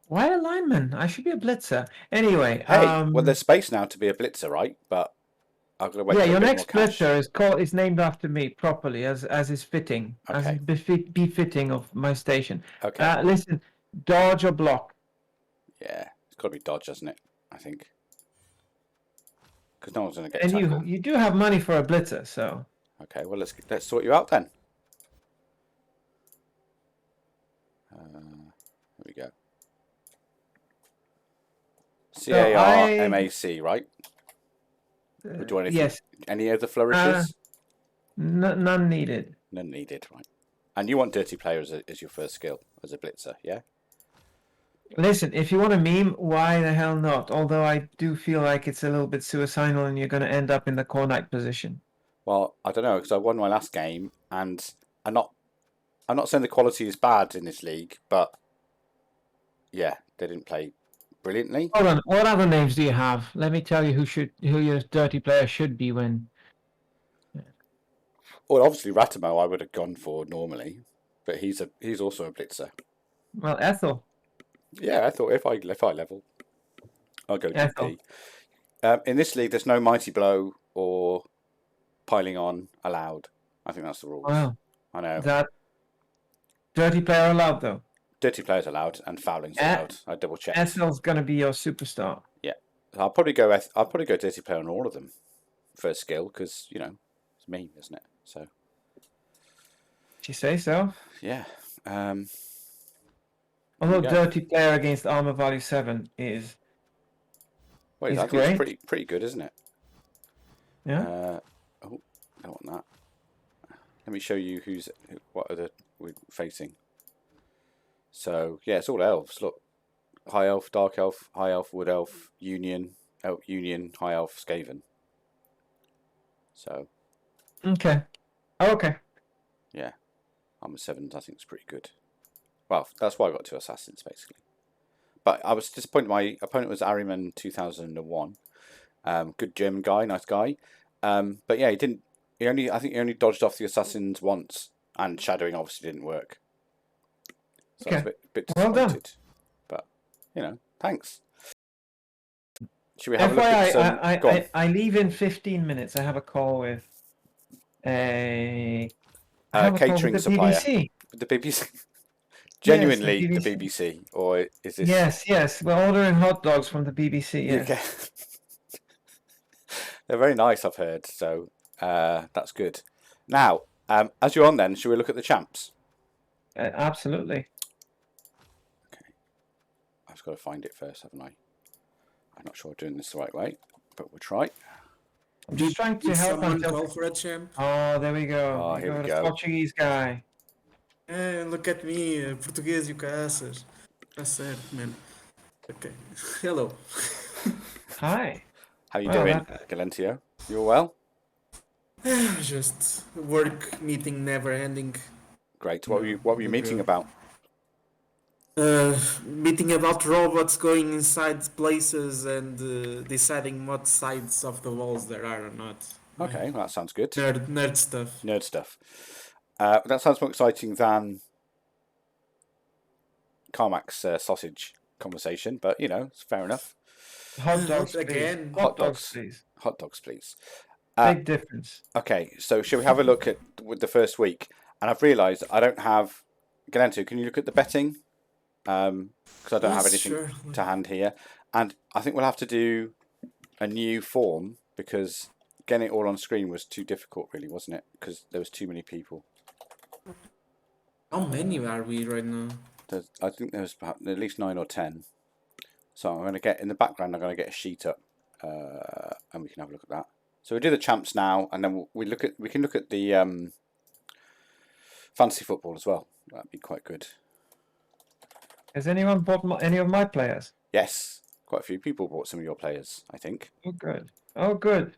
Why a lineman? I should be a blitzer. Anyway, Hey, well, there's space now to be a blitzer, right? But I've got to wait yeah, for a your bit more next cash. blitzer is named after me properly, as is fitting, as is Okay, befitting of my station. okay. Listen, dodge or block. Yeah, it's got to be dodge, hasn't it? I think. Because no one's going to get And tackled. you do have money for a blitzer, so Okay, well, let's sort you out then. Here we go. I Carmac, right? Would you want anything? yes, Any other uh, flourishes? none needed. None needed, right? And you want dirty player as your first skill as a blitzer, yeah? Listen, if you want a meme, why the hell not? Although I do feel like it's a little bit suicidal, and you're going to end up in the cornet position. Well, I don't know because I won my last game, and I'm not I'm not saying the quality is bad in this league, but yeah, they didn't play brilliantly. Hold on, what other names do you have? Let me tell you who your dirty player should be when. Well, obviously Ratamo I would have gone for normally, but he's also a blitzer. Well, Ethel, Yeah, I thought if I level, I'll go Ethel. DP. In this league, there's no mighty blow or piling on allowed. I think that's the rules. Wow, I know. that dirty player allowed though. Dirty players allowed and fouling's E- allowed. I double checked. Ethel's gonna be your superstar. Yeah, so I'll probably go dirty player on all of them first skill because it's me, isn't it? So Did you say so? yeah. There we Although go. dirty player against armor value 7 Wait, is I think it's great. pretty good, isn't it? Yeah. Oh, I don't want that. Let me show you what are we're facing. So yeah, it's all elves. Look, high elf, dark elf, high elf, wood elf, union, high elf, Skaven. So Okay. Okay. yeah, armor 7s I think is pretty good. Well, that's why I got 2 assassins basically. But I was disappointed. My opponent was Ariman 2001. Good German guy, nice guy. But yeah, he didn't. I think he only dodged off the assassins once, and shadowing obviously didn't work. So I was Okay. a bit Well done. disappointed. But thanks. Should we have a look at FYI, some? Go on. I leave in 15 minutes. I have a call with a. I have a call with Catering the supplier. BBC. The BBC. Yes, the Genuinely, the BBC. BBC, or is this? Yes, yes. We're ordering hot dogs from the BBC. You Yes. get. They're very nice, I've heard. So that's good. Now, as you're on, then, should we look at the champs? Absolutely. Okay. I've just got to find it first, haven't I? I'm not sure I'm doing this the right way, but we'll try. I'm just trying to Did help someone until. call for a champ? Oh, there we go. Oh, You here we got a go. Portuguese guy. Look at me, português e o caraças. Tá certo, man. Okay. Hello. Hi. How you Well, doing, Galentio? You all well? Just work meeting never ending. Great. What were you meeting about? Meeting about robots going inside places and deciding what sides of the walls there are or not. Okay, well, that sounds good. Nerd stuff. Nerd stuff. That sounds more exciting than Carmac's sausage conversation, but it's fair enough. hot dogs, Not please. again. Hot dogs, please. Hot dogs, please. Big difference. Okay, so shall we have a look at with the first week? And I've realised I don't have Galento. Can you look at the betting? Because I don't have Yes, anything sure. to hand here, and I think we'll have to do a new form because getting it all on screen was too difficult, really, wasn't it? Because there was too many people. How many are we right now? I think there was perhaps at least 9 or 10. So I'm going to get in the background. I'm going to get a sheet up, and we can have a look at that. So we do the champs now, and then we can look at the fantasy football as well. That'd be quite good. Has anyone bought any of my players? Yes, quite a few people bought some of your players, I think. Oh, good. Oh, good.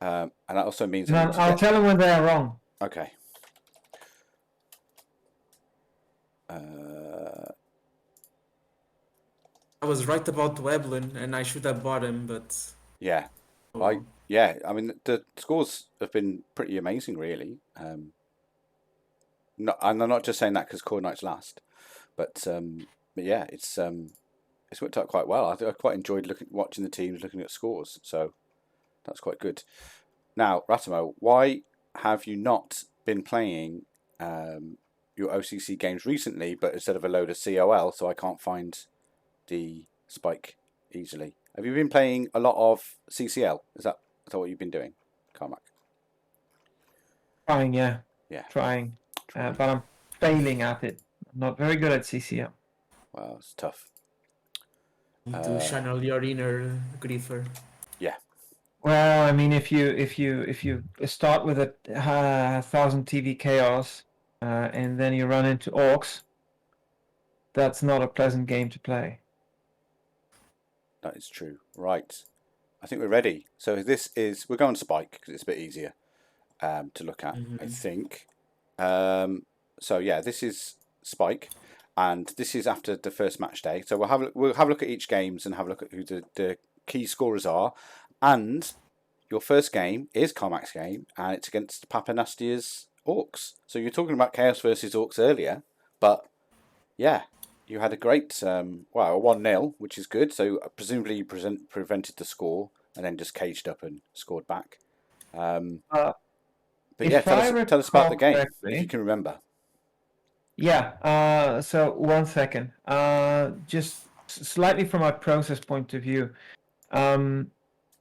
And that also means No, I'll tell them when they are wrong. Okay. I was right about Weblin, and I should have bought him, but Yeah. oh, I mean, the scores have been pretty amazing, really. And I'm not just saying that because Core Knight's last, but but yeah, it's worked out quite well. I quite enjoyed watching the teams, looking at scores. So that's quite good. Now, Ratamo, why have you not been playing your OCC games recently, but instead of a load of COL, so I can't find the spike easily? Have you been playing a lot of CCL? Is that what you've been doing, Carmac? Trying, yeah. Yeah. Trying. But I'm failing at it. I'm not very good at CCL. Well, it's tough. To channel your inner griefer. Yeah. Well, I mean, if you start with a 1,000 TV chaos, and then you run into orcs, that's not a pleasant game to play. That is true. Right. I think we're ready. So we're going spike because it's a bit easier to look at, I think. So yeah, this is spike, and this is after the first match day. So we'll have a look at each games and have a look at who the key scorers are. And your first game is Carmac's game, and it's against Papanastya's Orcs. So you're talking about Chaos versus Orcs earlier, but yeah, you had a great, a 1-0, which is good. So presumably you prevented the score and then just caged up and scored back. But yeah, tell us about the game, if you can remember. Yeah, so 1 second. Just slightly from my process point of view.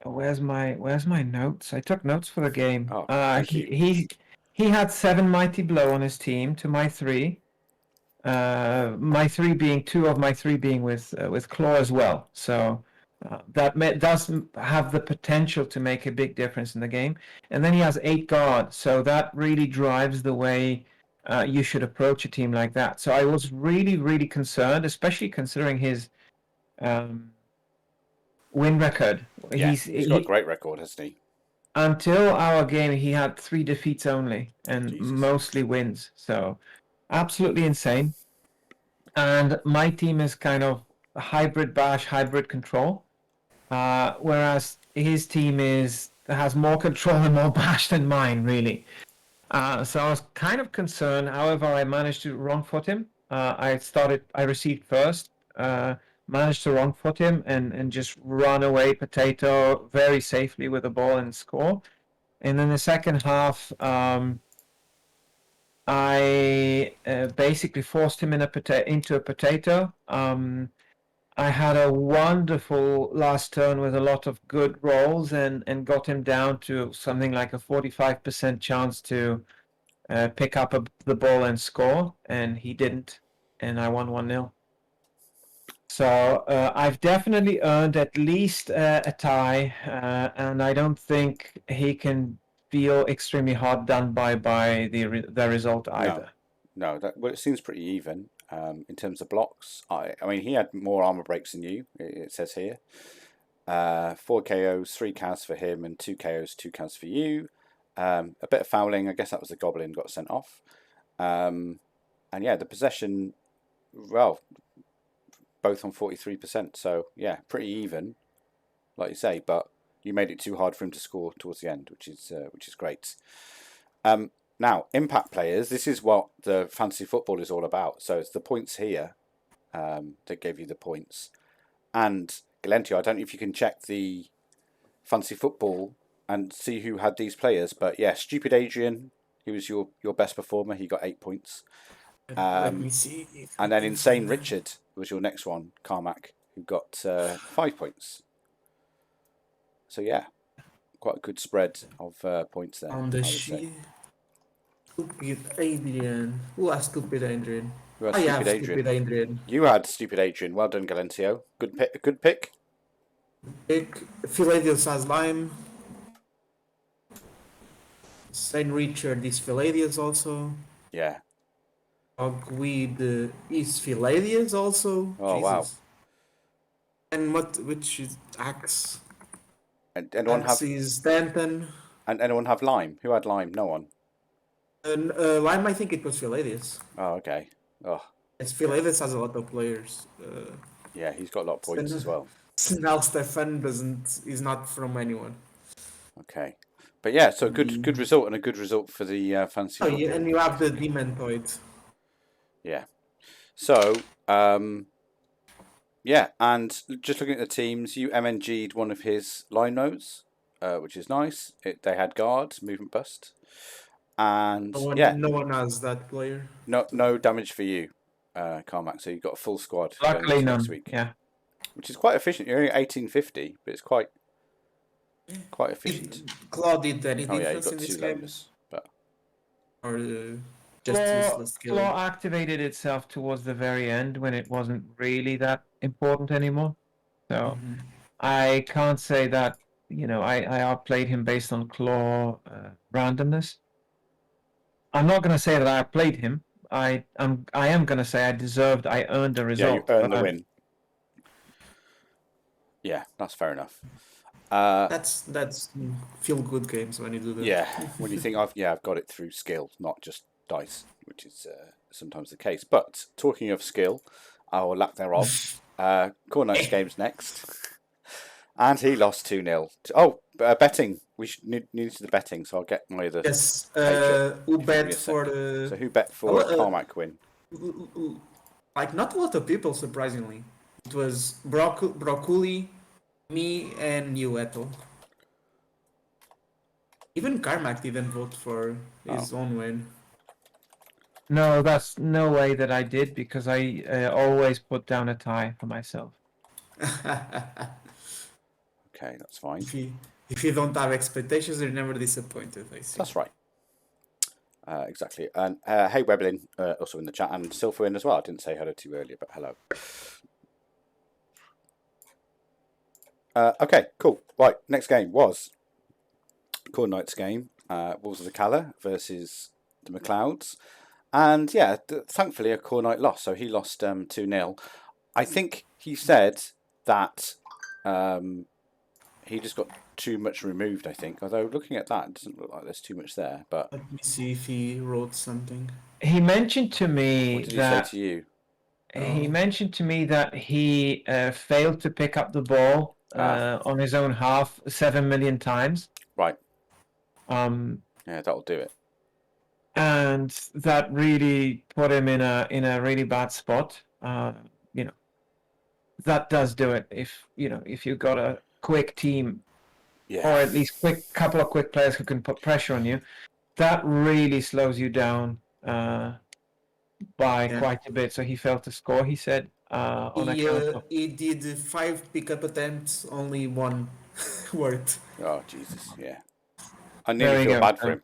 Where's my notes? I took notes for the game. Oh, thank you. He had 7 Mighty Blow on his team to my 3. My 3 being 2 of my 3 being with Claw as well. So that does have the potential to make a big difference in the game. And then he has 8 Guard, so that really drives the way you should approach a team like that. So I was really, really concerned, especially considering his win record. Yeah, he's got a great record, hasn't he? Until our game, he had 3 defeats only and Jesus. mostly wins. So absolutely insane. And my team is kind of a hybrid bash, hybrid control, whereas his team has more control and more bash than mine, really. So I was kind of concerned. However, I managed to wrong foot him. I received first, managed to wrong foot him and just run away potato very safely with the ball and score. And then the second half, I basically forced him into a potato. I had a wonderful last turn with a lot of good rolls and got him down to something like a 45% chance to pick up the ball and score, and he didn't, and I won 1-0. So I've definitely earned at least a tie, and I don't think he can feel extremely hard done by the result either. No, it seems pretty even in terms of blocks. I mean, he had more armor breaks than you. It says here, 4 KOs, 3 CAS for him, and 2 KOs, 2 CAS for you. A bit of fouling. I guess that was the goblin got sent off. And yeah, the possession, well, both on 43%. So yeah, pretty even, like you say. But you made it too hard for him to score towards the end, which is great. Now, impact players, this is what the fantasy football is all about. So it's the points here that gave you the points. And Galentio, I don't know if you can check the fantasy football and see who had these players. But yeah, Stupid Adrian, he was your best performer. He got 8 points. Let me see. And then Insane Richard was your next one, Carmac, who got 5 points. So yeah, quite a good spread of points there. On the sheet. Stupid Adrian. Who has Stupid Adrian? You had Stupid Adrian. You had Stupid Adrian. Well done, Galentio. Good pick. Philadius has Lime. Saint Richard is Philadius also. Yeah. Hogweed is Philadius also. Oh, Jesus. wow. And which is Axe? And anyone Axe is Danton. And anyone have Lime? Who had Lime? No one. And Lime, I think it was Philadius. Oh, okay. Oh. Yes, Philadius has a lot of players. Yeah, he's got a lot of points as well. Now Stefan is not from anyone. Okay. But yeah, so good result and a good result for the fantasy. Yeah, and you have the Dementoid. Yeah. So Yeah, and just looking at the teams, you MNG'd one of his line notes, which is nice. They had guard, movement bust, and yeah, No one has that player. no damage for you, Carmac. So you've got a full squad going Luckily, into next none. week, Yeah. which is quite efficient. You're only 1850, but it's quite efficient. Claude did any Oh yeah, you difference got in this 2 game? loners, but Or just useless skill? Claw activated itself towards the very end when it wasn't really that important anymore. So I can't say that, I outplayed him based on claw randomness. I'm not going to say that I outplayed him. I am going to say I earned a yeah, result. you earned but the win. Yeah, that's fair enough. That's feel good games when you do that. Yeah, when you think I've got it through skill, not just dice, which is sometimes the case. But talking of skill, or lack thereof, Core Knight's game's next, and he lost 2-0. Oh, betting. We need to the betting, so I'll get my other. Yes. Page Who if you give me bet a sec. for the? So who bet for a Carmac win? Like not a lot of people, surprisingly. It was Broccoli, me, and you, Ethel. Even Carmac didn't vote for his own win. No, that's no way that I did because I always put down a tie for myself. Okay, that's fine. If you don't have expectations, you're never disappointed. I see. That's right. Exactly. And hey, Weblin, also in the chat, and Silverwin as well. I didn't say hello to you earlier, but hello. Okay, cool. Right, next game was Core Knight's game. Wolves of the Cala versus the McLeods. And yeah, thankfully a Core Knight lost. So he lost 2-0. I think he said that he just got too much removed, I think. Although looking at that, it doesn't look like there's too much there. But Let me see if he wrote something. He mentioned to me what did he say to you? He mentioned to me that he failed to pick up the ball on his own half 7 million times. Right. Yeah, that'll do it. And that really put him in a really bad spot. That does do it if you've got a quick team, or at least couple of quick players who can put pressure on you. That really slows you down by quite a bit. So he failed to score. He said on account of he did 5 pickup attempts, only 1 worked. Oh Jesus, yeah. I nearly feel bad for him,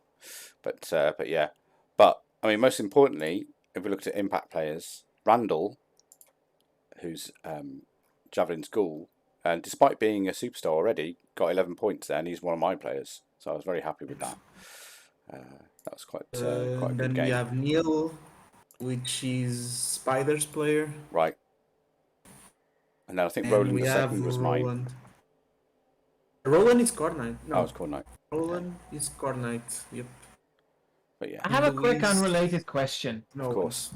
but yeah. But I mean, most importantly, if we looked at impact players, Randall, who's Javelin's ghoul, and despite being a superstar already, got 11 points there, and he's one of my players. So I was very happy with that. That was quite a good game. Then we have Neil, which is Spider's player. Right. And then I think Roland the second was Roland. mine. Roland is Core Knight. No, it's Core Knight. Roland is Core Knight. Yep. But yeah. I have a quick unrelated question. No, of course.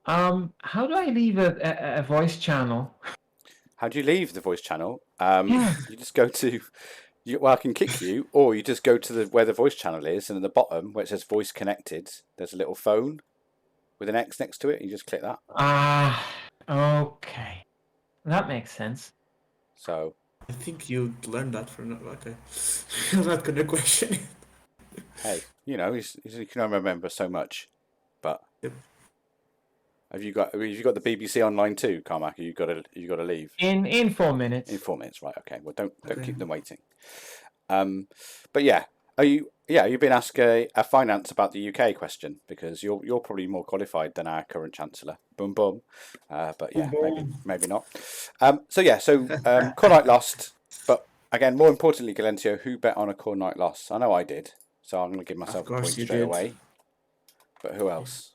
How do I leave a voice channel? How do you leave the voice channel? You just go to. I can kick you, or you just go to where the voice channel is, and at the bottom where it says voice connected, there's a little phone with an X next to it. And you just click that. Okay, that makes sense. So I think you learned that from okay. I'm not gonna question it. Hey, you can only remember so much, but yep. Have you got the BBC online too, Carmac? You got to leave in 4 minutes. In 4 minutes, right? Okay. Well, don't keep them waiting. But yeah, you've been asked a finance about the UK question because you're probably more qualified than our current chancellor. Boom boom. But yeah, maybe not. So Core Knight lost, but again, more importantly, Galentio, who bet on a Core Knight loss? I know I did, so I'm going to give myself a point straight away. But who else?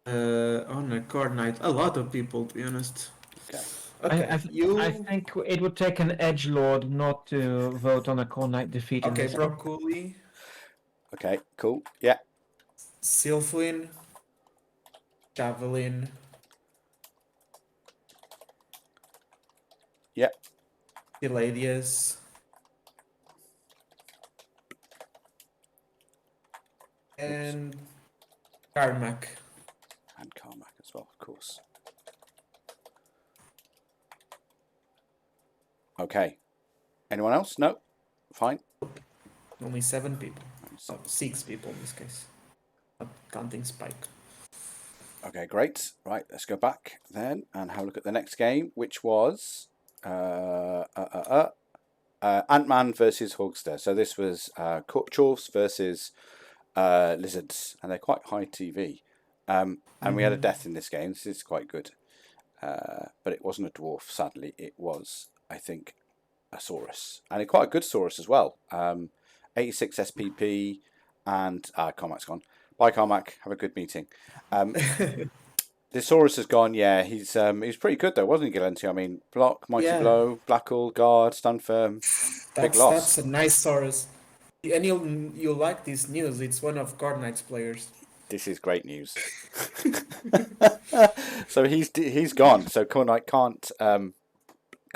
On a Core Knight, a lot of people, to be honest. Okay. I think it would take an edgelord not to vote on a Core Knight defeat. Okay, Broccoli. Okay, cool. Yeah. Sylphin. Javelin. Yep. Deladius. And Carmac. And Carmac as well, of course. Okay. Anyone else? No? Fine. Only 7 people. Oh, 6 people in this case. Not counting Spike. Okay, great. Right, let's go back then and have a look at the next game, which was Ant-Man versus Hogster. So this was Chorfs versus Lizards, and they're quite high TV. And we had a death in this game. This is quite good. But it wasn't a dwarf, sadly. It was, I think, a Saurus. And quite a good Saurus as well. 86 SPP, and Carmac's gone. Bye, Carmac. Have a good meeting. The Saurus has gone. Yeah, he's pretty good though, wasn't he, Galentio? I mean, block, mighty blow, blackle, guard, stand firm. Big loss. That's a nice Saurus. And you'll like this news. It's one of Carnac's players. This is great news. So he's gone. So Carmac can't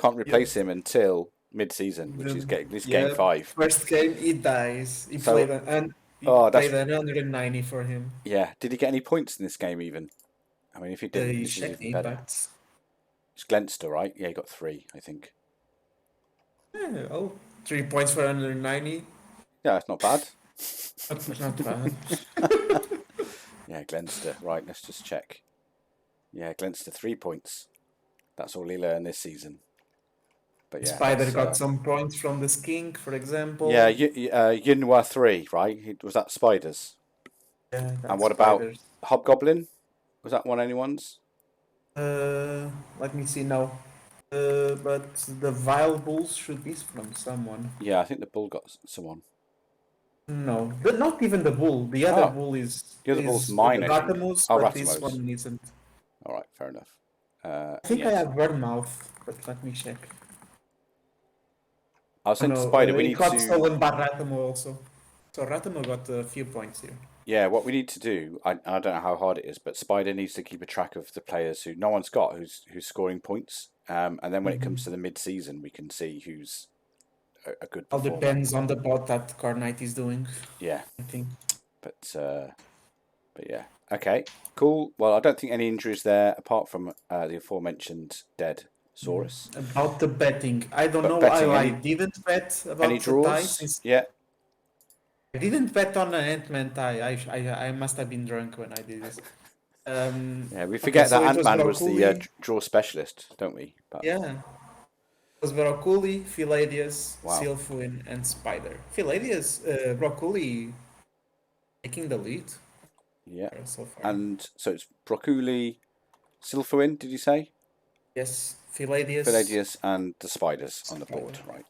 replace him until mid-season, which is game 5. First game, he dies. He So- played played 190 for him. Yeah. Did he get any points in this game even? I mean, if he didn't, He this is checked even better. impacts. It's Glentster, right? Yeah, he got 3, I think. Yeah, 3 points for 190. Yeah, it's not bad. Not bad. Yeah, Glentster. Right, let's just check. Yeah, Glentster 3 points. That's all he learned this season. But yeah, Spider got some points from the skink, for example. Yeah, Yinhua 3, right? Was that Spiders? Yeah, And what about Hobgoblin? Was that one anyone's? Let me see now. But the Vile Bulls should be from someone. Yeah, I think the Bull got someone. No, but not even the Bull. The other Bull is. The other Bull's mine, I think. Ratamus, Oh, but this Ratamus. one isn't. All right, fair enough. I think I have Wordmouth, but let me check. I'll send Spider. We he need got to. stolen by Ratamo also. So Ratamo got a few points here. Yeah, what we need to do, I don't know how hard it is, but Spider needs to keep a track of the players who no one's got, who's scoring points. And then when it comes to the mid-season, we can see who's a good All performer. depends on the bot that Carnite is doing. Yeah. I think. But yeah. Okay, cool. Well, I don't think any injuries there, apart from the aforementioned dead Saurus. About the betting, I don't know betting, why I didn't bet about Any the draws? ties. Yeah. I didn't bet on an Ant-Man tie. I must have been drunk when I did this. Yeah, we forget so that it was Ant-Man was the Broccoli. draw specialist, don't we? But, Yeah. It was Broccoli, Philadius, Wow. Silphuin, and Spider. Philadius, Broccoli taking the lead Yeah. so far. And so it's Broccoli, Silphuin, did you say? Yes, Philadius. Palladius and the Spiders on the board, right.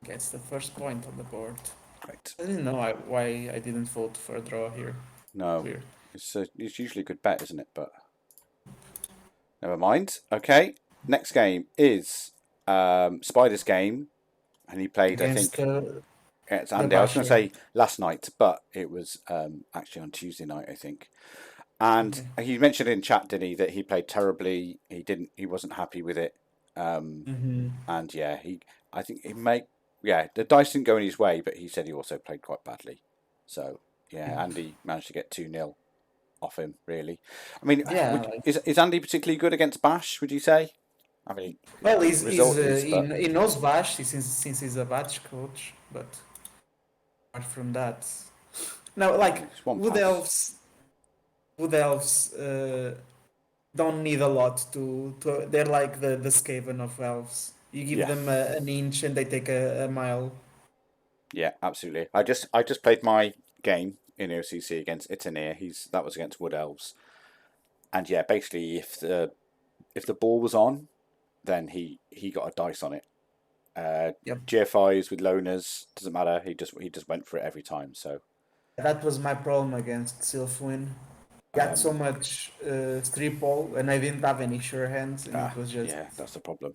Gets the first point on the board. Great. I didn't know why I didn't vote for a draw here. No, Weird. it's usually a good bet, isn't it? But never mind. Okay, next game is Spider's game, and he played, Against, I think, it's Andy. I was going to say last night, but it was actually on Tuesday night, I think. And he mentioned in chat, didn't he, that he played terribly. He wasn't happy with it. And yeah, I think the dice didn't go in his way, but he said he also played quite badly. So yeah, Andy managed to get 2-0 off him. Really, I mean, is Andy particularly good against Bash? Would you say? I mean, well, he knows Bash since he's a Bash coach, but apart from that, no, like Wood Elves don't need a lot to they're like the Skaven of elves. You give them an inch and they take a mile. Yeah, absolutely. I just played my game in OCC against Itanir. That was against Wood Elves, and yeah, basically if the ball was on, then he got a dice on it. GFIs with loners, doesn't matter. He just went for it every time. So that was my problem against Silphuin. Got so much strip ball, and I didn't have any sure hands, and it was just that's the problem.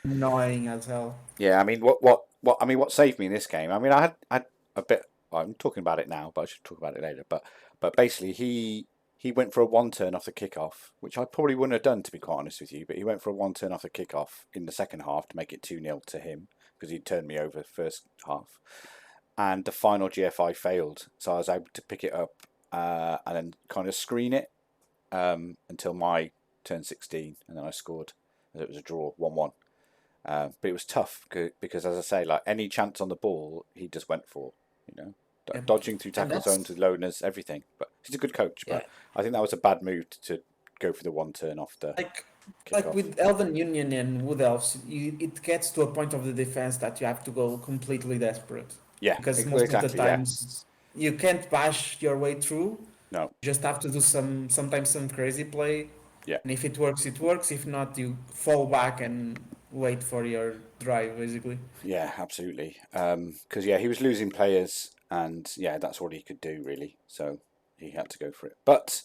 Annoying as hell. Yeah, I mean, what saved me in this game? I mean, I had a bit. Well, I'm talking about it now, but I should talk about it later. But basically, he went for a 1-turn off the kickoff, which I probably wouldn't have done, to be quite honest with you. But he went for a 1-turn off the kickoff in the second half to make it 2-0 to him because he turned me over the first half, and the final GFI failed, so I was able to pick it up and then kind of screen it until my turn 16, and then I scored. as it was a draw, 1-1. But it was tough because, as I say, like any chance on the ball, he just went for. Yeah. Dodging through And tackle that's zones with lowness, everything. But he's a good coach. yeah. But I think that was a bad move to go for the one turn off the Like kickoff. with Elven Union and Wood Elves, it gets to a point of the defense that you have to go completely desperate. Yeah, Because most of the exactly. Yeah, times you can't bash your way through. no, You just have to do sometimes some crazy play. yeah, And if it works, it works. If not, you fall back and wait for your drive, basically. yeah, absolutely. Because he was losing players, and yeah, that's all he could do really. So he had to go for it. But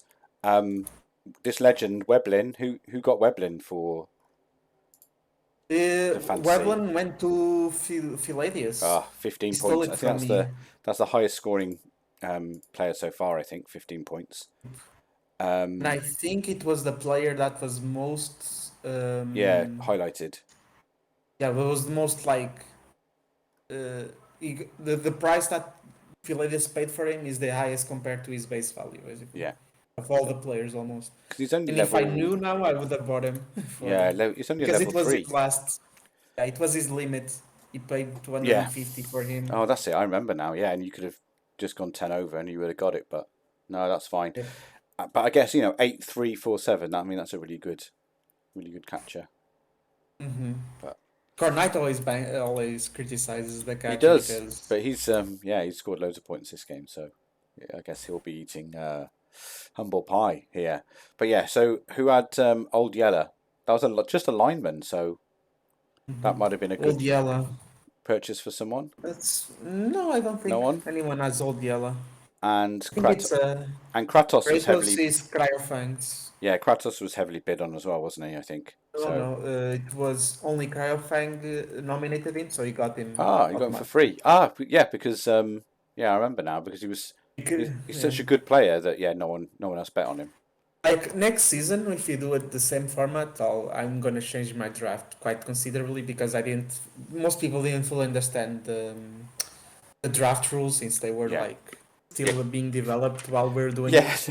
this legend Weblin, who got Weblin for the fantasy? Weblin went to Philadius. 15 He stole points. it I think from me. that's the highest scoring player so far. I think 15 points. And I think it was the player that was most. Yeah, highlighted. Yeah, it was the most like. The price that Philadius paid for him is the highest compared to his base value, basically. Yeah, Of all the players, almost. because he's only And level. if I knew now, I would have bought him. Yeah, he's only a Because level it was 3. his last. Yeah, it was his limit. He paid Yeah. 250 for him. Oh, that's it. I remember now. Yeah, and you could have just gone 10 over, and you would have got it. But no, that's fine. Yep. But I guess 8-3-4-7. I mean, that's a really good catcher. Mm-hmm. But Knight always criticizes the catcher. he does, because but he's scored loads of points this game, so yeah, I guess he'll be eating humble pie here. But yeah, so who had Old Yeller? That was just a lineman, so that might have been a Old good Yellow. purchase for someone. No, I don't think No one? anyone has Old Yellow. And I think it's Kratos was Kratos heavily. is Cryofangs. Yeah, Kratos was heavily bid on as well, wasn't he? I think. No, it was only Cryofang nominated him, so he got him. You got him for free. Yeah, because I remember now because he's such a good player that no one else bet on him. Like next season, if you do it the same format, I'm gonna change my draft quite considerably because most people didn't fully understand the draft rules since they were still being developed while we're doing it. Yes,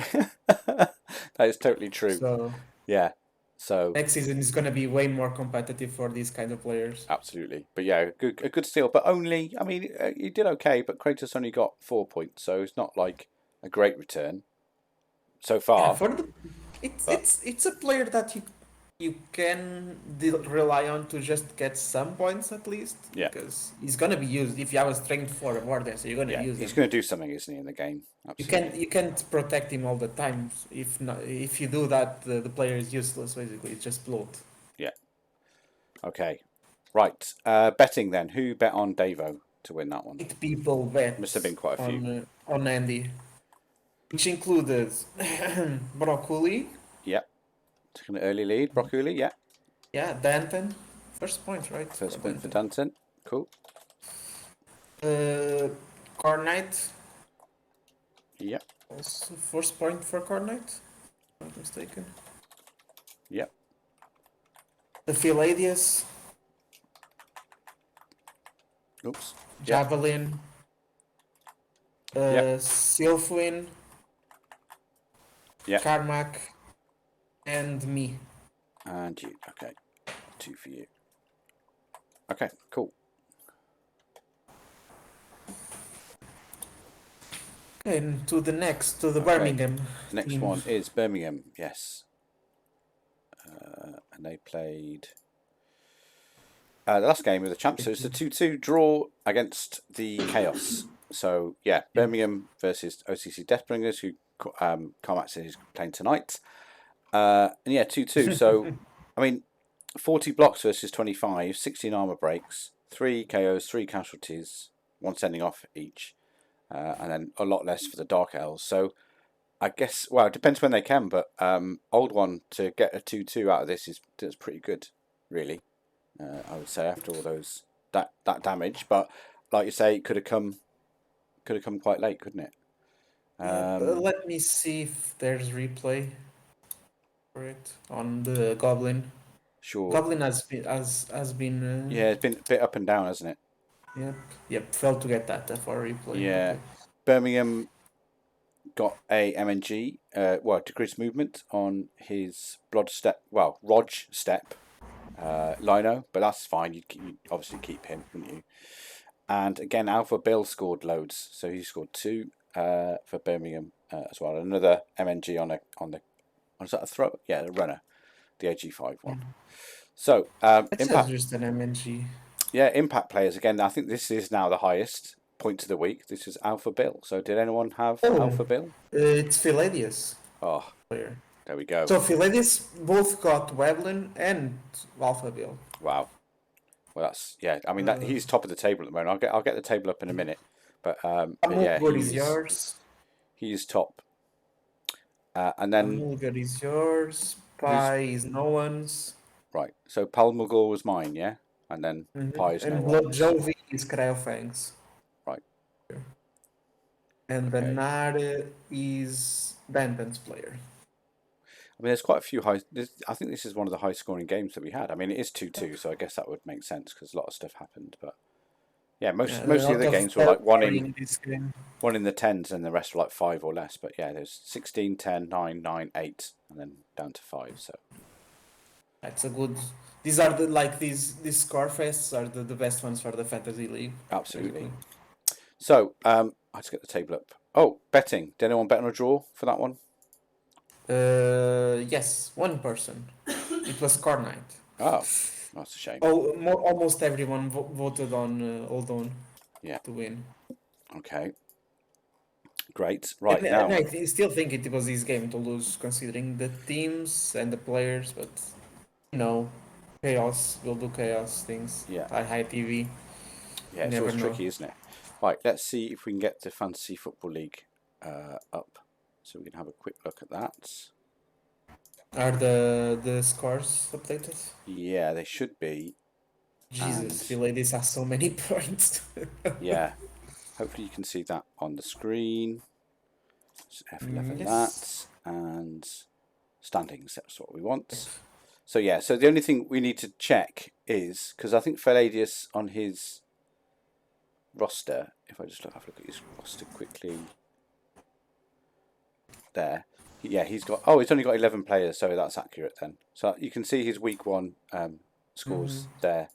that is totally true. So yeah, so next season is gonna be way more competitive for these kind of players. Absolutely, but yeah, a good steal, but only. I mean, he did okay, but Kratos only got 4 points, so it's not like a great return so far. Yeah, it's a player that you can rely on to just get some points at least. Yeah. Because he's gonna be used. If you have a strength 4 warden, so you're gonna use him. He's going to do something, isn't he, in the game? Absolutely. You can't protect him all the time. If you do that, the player is useless. Basically, it's just bloat. Yeah. Okay. Right. Betting then. Who bet on Davo to win that one? 8 people bet. Must have been quite a few. On Andy, which included Broccoli. Yep. Took an early lead. Broccoli. Yeah. Yeah, Danton. First point, right? First point for Danton. Cool. Carnight. Yep. Also first point for Carnight. Not mistaken. Yep. The Philadius. Oops. Javelin. Sylphuin. Yeah. Carmac. And me. And you. Okay. 2 for you. Okay, cool. And to the Birmingham. Next team. one is Birmingham, yes. And they played the last game of the champs. So it's a 2-2 draw against the Chaos. So, yeah, Birmingham versus OCC Deathbringers, who Carmac said is playing tonight. And yeah, 2-2. So, I mean, 40 blocks versus 25, 16 armor breaks, 3 KOs, 3 casualties, 1 sending off each, and then a lot less for the Dark Elves. So, I guess, well, it depends when they can, but Old One to get a 2-2 out of this is pretty good, really. I would say after all that damage, but like you say, it could have come quite late, couldn't it? Let me see if there's replay for it on the Goblin. Sure. Goblin has been. Yeah, it's been a bit up and down, hasn't it? Yep. Failed to get that for replay. Yeah, okay. Birmingham got a MNG, decreased movement on his Rog step, Lino, but that's fine. You'd obviously keep him, wouldn't you? And again, Alpha Bill scored loads, so he scored 2 for Birmingham as well. Another MNG on the was that a throw? Yeah, the runner, the AG5 one. So It says impact, just an MNG. yeah, impact players again. I think this is now the highest point of the week. This is Alpha Bill. So did anyone have Alpha Bill? It's Philadius Oh, player. there we go. So Philadius both got Weblin and Alpha Bill. Wow. Well, that's I mean, he's top of the table at the moment. I'll get the table up in a minute, but yeah, Mulgar is yours. he is top. And then Mulgar is yours. Pi is no one's. right. So Palmagor was mine, yeah, and then Pi is no And one's. Jovi is Cryofangs. Right. And the Nare is Banban's player. I mean, there's quite a few high. I think this is one of the high-scoring games that we had. I mean, it is 2-2, so I guess that would make sense because a lot of stuff happened. But yeah, most of the other games were like one in the tens, and the rest were like 5 or less. But yeah, there's 16, 10, 9, 9, 8, and then down to 5. So that's a good. These are these score fests are the best ones for the fantasy league. Absolutely. So I just get the table up. Oh, betting. Did anyone bet on a draw for that one? Yes, one person. It was Carmac. Oh, that's a shame. Almost everyone voted on Oldon to win. Okay. Great. Right, and now. I still think it was his game to lose, considering the teams and the players, but chaos will do chaos things. Yeah. High TV. Yeah, it's always tricky, isn't it? Right, let's see if we can get the Fantasy Football League up. So we can have a quick look at that. Are the scores updated? Yeah, they should be. Jesus, Philadius has so many points. Yeah. Hopefully you can see that on the screen. Just F11 that. And standings, that's what we want. So yeah, so the only thing we need to check is, because I think Philadius on his roster, if I just have a look at his roster quickly. There. Yeah, he's only got 11 players, so that's accurate then. So you can see his week 1 scores there.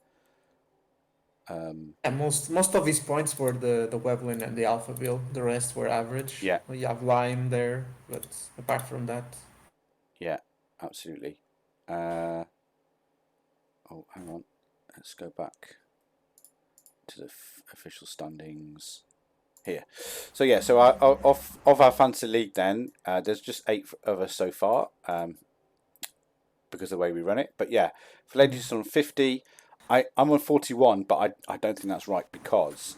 Most of his points were the Weblin and the Alpha Bill. The rest were average. Yeah. You have Lime there, but apart from that. Yeah, absolutely. Oh, hang on. Let's go back to the official standings. Here. So yeah, so of our fantasy league then, there's just 8 of us so far, because of the way we run it. But yeah, Philadius on 50. I'm on 41, but I don't think that's right because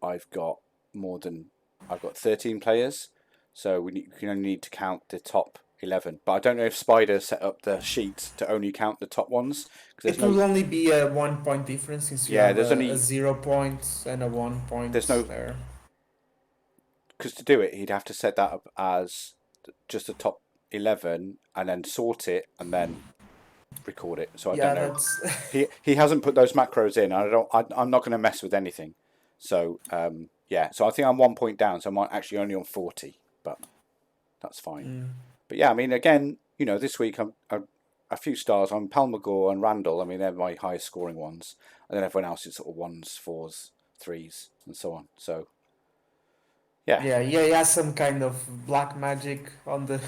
I've got 13 players, so we can only need to count the top 11. But I don't know if Spider set up the sheet to only count the top ones. It will only be a 1 point difference since you have only a 0 points and a 1 point. There's no there. Because to do it, he'd have to set that up as just the top 11 and then sort it and then record it. So I don't know. He hasn't put those macros in. I'm not going to mess with anything. So yeah. So I think I'm 1 point down. So I'm actually only on 40, but that's fine. But yeah, I mean, again, this week I'm a few stars. I'm Palmagor and Randall. I mean, they're my highest scoring ones, and then everyone else is sort of 1s, 4s, 3s, and so on. So. Yeah, he has some kind of black magic on the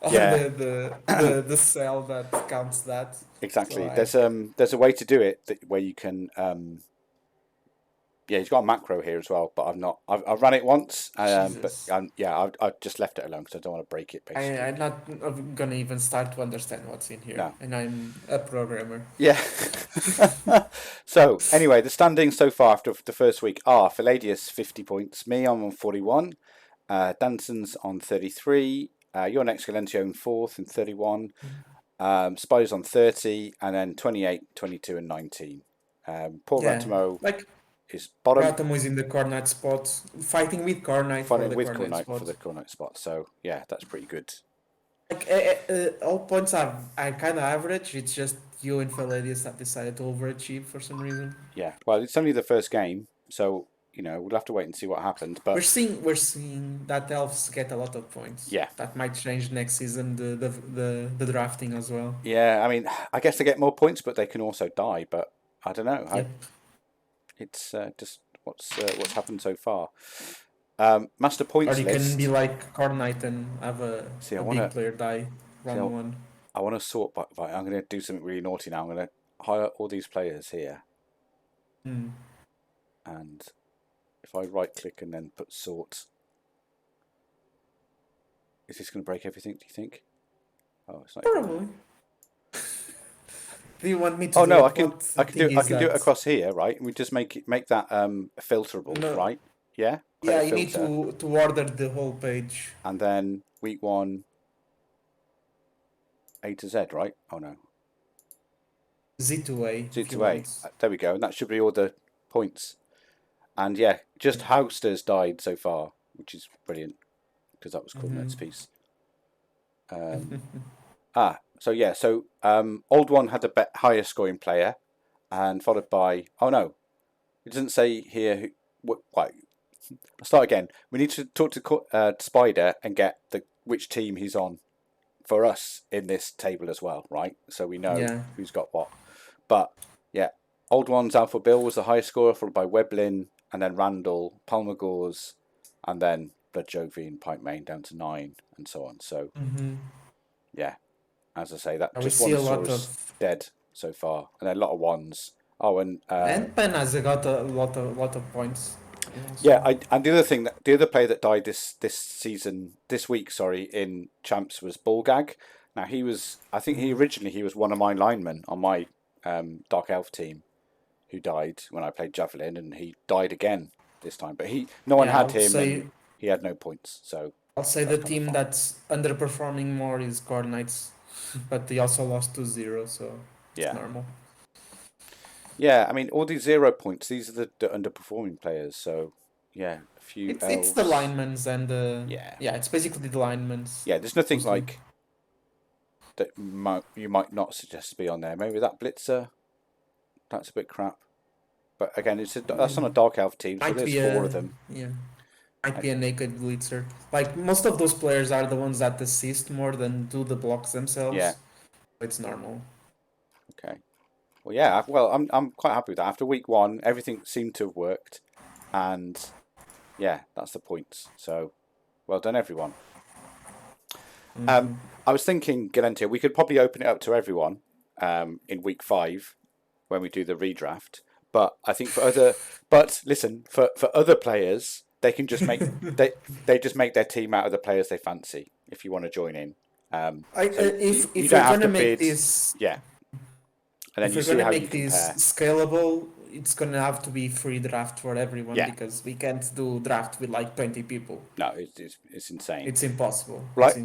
the cell that counts that. Exactly. So there's a way to do it where you can he's got a macro here as well, but I've run it once, but I've just left it alone because I don't want to break it. Basically, I'm not gonna even start to understand what's in here, and I'm a programmer. Yeah. So anyway, the standings so far after the first week are Philadius 50 points, me I'm on 41, Danson's on 33, your next Galentio on 4th and 31, Spider's on 30, and then 28, 22, and 19. Poor Ratamo is bottom. Ratamo is in the Carmac spot, fighting with Carmac for the Carmac spot. So yeah, that's pretty good. All points are kind of average. It's just you and Philadius have decided to overachieve for some reason. Yeah, well, it's only the first game, so we'll have to wait and see what happens. But we're seeing that elves get a lot of points. Yeah. That might change next season the drafting as well. yeah, I mean, I guess they get more points, but they can also die. But I don't know. Yep. It's just what's happened so far. Master Or points you list. can be like Carmac and have a See, I big wanna- player die round one. I want to sort by. I'm going to do something really naughty now. I'm going to hire all these players here, Hmm. and if I right click and then put sort, is this going to break everything? Do you think? Oh, it's not. Probably. Do you want me to? Oh do no, it? I can What I can do thing I is can do it that? across here, right? And we just make that filterable, No. right? Yeah. Yeah, Create a you need filter. to order the whole page. And then week 1, A to Z, right? Oh no, Z2A. Z if you to A. want. There we go, and that should be all the points. And yeah, just Hogster's died so far, which is brilliant because that was cool. Next piece. So yeah, so old one had the highest scoring player, and followed by it doesn't say here who. Wait, I'll start again. We need to talk to Spider and get which team he's on for us in this table as well, right? So we know Yeah. who's got what. But yeah, old ones. Alpha Bill was the highest scorer, followed by Weblin, and then Randall, Palmer Gores, and then Blood Jovi and Pipe Main down to 9, and so on. So yeah, as I say, that We just see one a lot Saurus of dead so far, and then a lot of ones. Oh, and Penaz got a lot of points. yeah, and the other thing the other player that died this week, in Champs was Bullgag. Now I think he originally was one of my linemen on my Dark Elf team, who died when I played Javelin, and he died again this time. But no one had him, and he had no points. So I'll say the team that's underperforming more is Core Knights, but they also lost 2-0, so it's normal. Yeah, I mean, all these 0 points, these are the underperforming players. So yeah, a few. It's the linemans and the it's basically the linemans. Yeah, there's nothing like that you might not suggest to be on there. Maybe that Blitzer, that's a bit crap. But again, that's on a Dark Elf team, so there's 4 of them. Yeah, might be a naked Blitzer. Like most of those players are the ones that assist more than do the blocks themselves. Yeah, it's normal. Okay. Well, yeah. Well, I'm quite happy with that. After week 1, everything seemed to have worked, and yeah, that's the points. So, well done, everyone. I was thinking, Galentio, we could probably open it up to everyone in week 5 when we do the redraft. But I think for other players, they can just make they just make their team out of the players they fancy. If you want to join in, if we're gonna make this, and then if you we're see gonna how make you this compare. scalable, it's gonna have to be free draft for everyone because we can't do draft with like 20 people. No, it's insane. It's impossible. Right.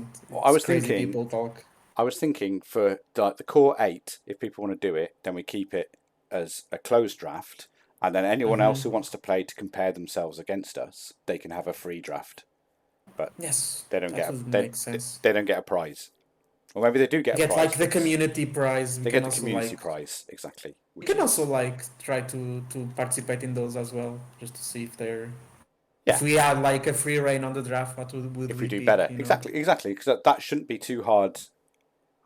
I was thinking. People talk. I was thinking for the core 8, if people want to do it, then we keep it as a closed draft, and then anyone else who wants to play to compare themselves against us, they can have a free draft. But they don't they don't get a prize. Or maybe they do get a prize. Like the community prize. They get the community prize, exactly. We can also try to participate in those as well, just to see if they're. Yeah. If we had like a free reign on the draft, what would if we do better? Exactly, because that shouldn't be too hard.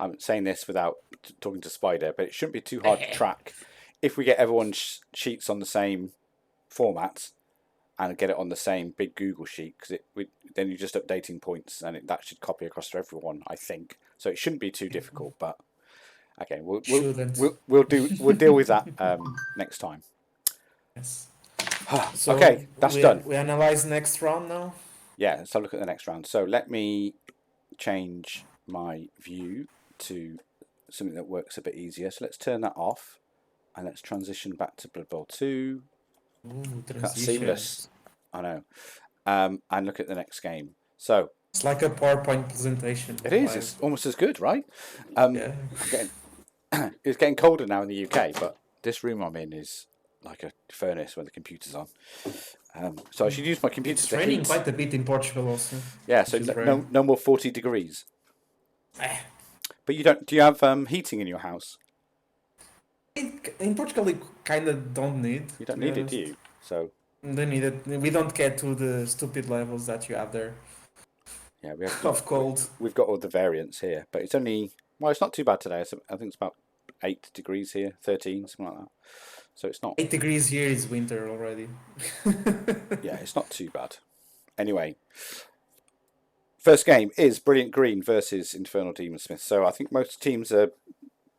I'm saying this without talking to Spider, but it shouldn't be too hard to track. If we get everyone's sheets on the same format and get it on the same big Google sheet, because then you're just updating points, and that should copy across to everyone, I think. So it shouldn't be too difficult, but okay, we'll deal with that next time. Yes. So okay, that's done. We analyze next round now. Yeah, let's have a look at the next round. So let me change my view to something that works a bit easier. So let's turn that off, and let's transition back to Blood Bowl 2. That's seamless. I know. And look at the next game. So it's like a PowerPoint presentation. It is. It's almost as good, right? It's getting colder now in the UK, but this room I'm in is like a furnace when the computer's on. So I should use my computer to heat. It's raining quite a bit in Portugal also. Yeah, so no more 40 degrees. But you don't? Do you have heating in your house? In Portugal, you kind of don't need. You don't need it, do you? So Don't need it. We don't get to the stupid levels that you have there Yeah, we have of cold. we've got all the variants here, but it's only it's not too bad today. I think it's about 8 degrees here, 13, something like that. So it's not 8 degrees here is winter already. yeah, it's not too bad. Anyway, first game is Brilliant Green versus Infernal Demon Smith. So I think most teams are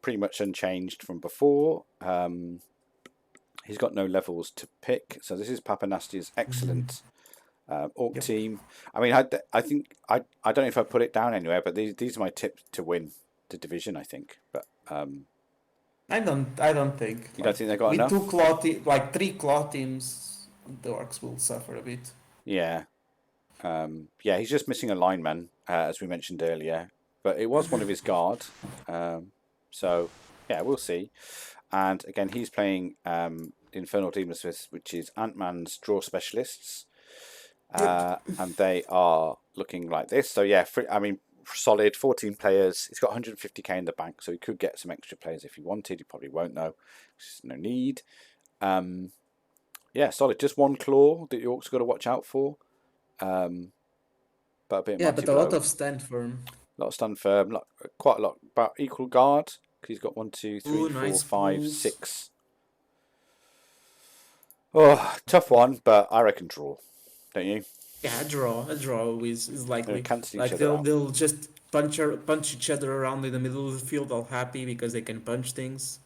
pretty much unchanged from before. He's got no levels to pick, so this is Papanasti's excellent Orc team. I mean, I think I don't know if I put it down anywhere, but these are my tips to win the division. I think, but I don't think. you don't think they got with enough? 3 claw teams, the orcs will suffer a bit. Yeah, yeah. He's just missing a lineman, as we mentioned earlier, but it was one of his guard. So yeah, we'll see. And again, he's playing Infernal Demon Smith, which is Ant-Man's draw specialists. And they are looking like this. So yeah, I mean, solid 14 players. He's got 150k in the bank, so he could get some extra players if he wanted. He probably won't though. There's no need. Yeah, solid. Just one claw that the Orcs got to watch out for. But a bit. Yeah, Mighty but a blow. lot of stand firm. A lot of stand firm. Quite a lot. About equal guard. Because he's got 1, 2, 3, Ooh, 4, nice 5, pulls. 6. Oh, tough one, but I reckon draw. Don't you? Yeah, a draw is likely. They'll cancel each Like other out. they'll just punch each other around in the middle of the field, all happy because they can punch things.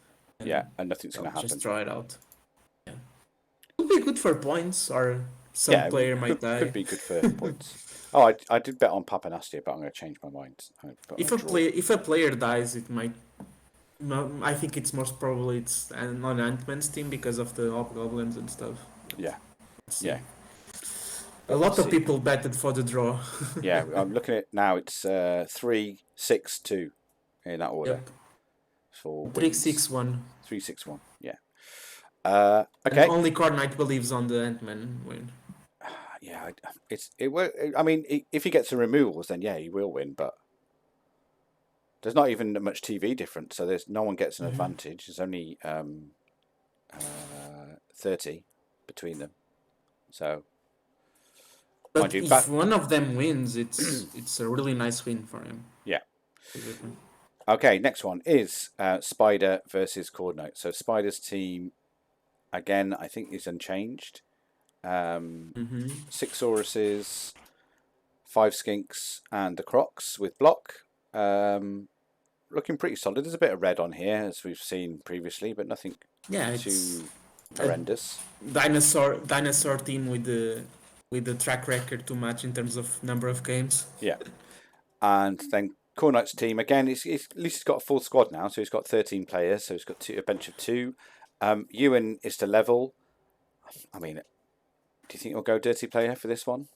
Yeah, and nothing's they'll going to happen. just draw it out. Yeah, would be good for points, or some player might die. Could be good for points. Oh, I did bet on Papanastia, but I'm going to change my mind. If a player dies, it might. No, I think it's most probably it's on Ant-Man's team because of the hobgoblins and stuff. Yeah, Let's see. yeah. A lot of people betted for the draw. Yeah, I'm looking at it now. It's 3, 6, 2 in that order. Yep. For 3, 6, 1. 3, 6, 1. Yeah. Okay. And only Carmac believes on the Ant-Man win. Yeah, I mean, if he gets the removals, then yeah, he will win. But there's not even much TV difference, so no one gets an advantage. There's only 30 between them. So, but if one of them wins, it's a really nice win for him. Yeah. Okay, next one is Spider versus Coordinate. So Spider's team, again, I think is unchanged. 6 Sauruses, 5 Skinks, and the Crocs with block. Looking pretty solid. There's a bit of red on here, as we've seen previously, but nothing too horrendous. Dinosaur team with the track record to match in terms of number of games. Yeah, and then Cornight's team again. At least he's got a full squad now, so he's got 13 players. So he's got a bench of 2. Ewan is to level. I mean, do you think he'll go dirty player for this one?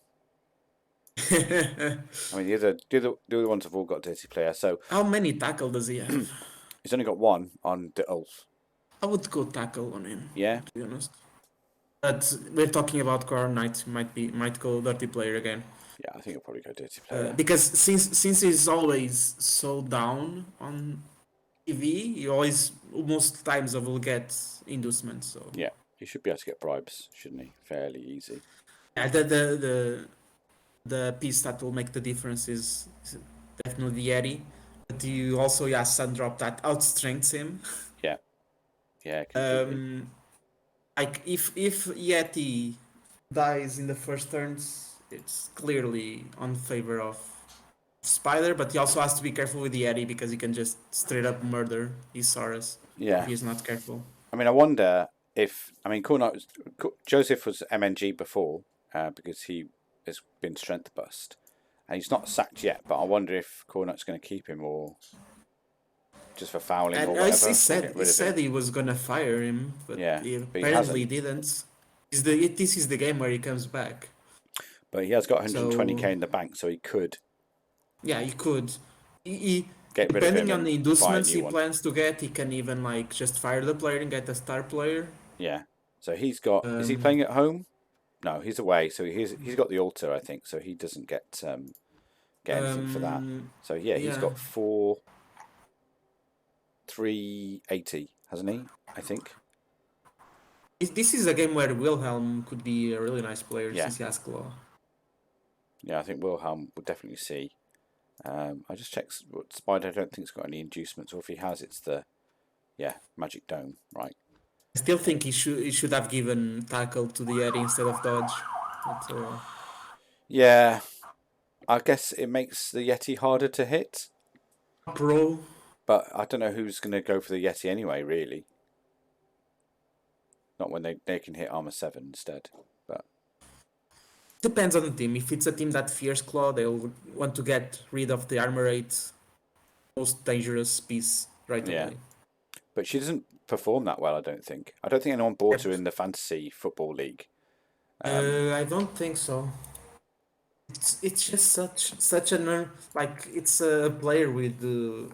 I mean, the other ones have all got dirty player. So how many tackle does he have? He's only got 1 on the Ulf. I would go tackle on him. Yeah, to be honest. But we're talking about Core Knight might go dirty player again. Yeah, I think he'll probably go dirty player. Because since he's always so down on TV, he always most times will get inducements. So yeah, he should be able to get bribes, shouldn't he? Fairly easy. Yeah, the piece that will make the difference is definitely Yeti. But you also Sundrop that outstrengths him. Yeah. Yeah. Completely. Like if Yeti dies in the first turns, it's clearly on favor of Spider, but he also has to be careful with the Yeti because he can just straight up murder his Saurus. Yeah. If he's not careful. I mean, I wonder if Joseph was MNG before because he has been strength bust, and he's not sacked yet. But I wonder if Cornut's going to keep him or just for fouling or whatever. He said he was going to fire him, but he apparently didn't. This is the game where he comes back. But he has got 120k in the bank, so he could. Yeah, he could. Depending on the inducements he plans to get, he can even just fire the player and get a star player. Yeah. So he's got. Is he playing at home? No, he's away. So he's got the altar, I think. So he doesn't get anything for that. So yeah, he's got 380, hasn't he? I think. This is a game where Wilhelm could be a really nice player Yeah. since he has claw. Yeah, I think Wilhelm will definitely see. I just checked Spider. I don't think it's got any inducements, or if he has, it's the Magic Dome, right? I still think he should have given tackle to the Yeti instead of dodge. But, Yeah, I guess it makes the Yeti harder to hit, pro. but I don't know who's going to go for the Yeti anyway, really. Not when they can hit armor 7 instead. But Depends on the team. If it's a team that fears claw, they'll want to get rid of the armor 8 most dangerous piece right Yeah. away. But she doesn't perform that well, I don't think. I don't think anyone bought her in the fantasy football league. I don't think so. It's just such an like it's a player with the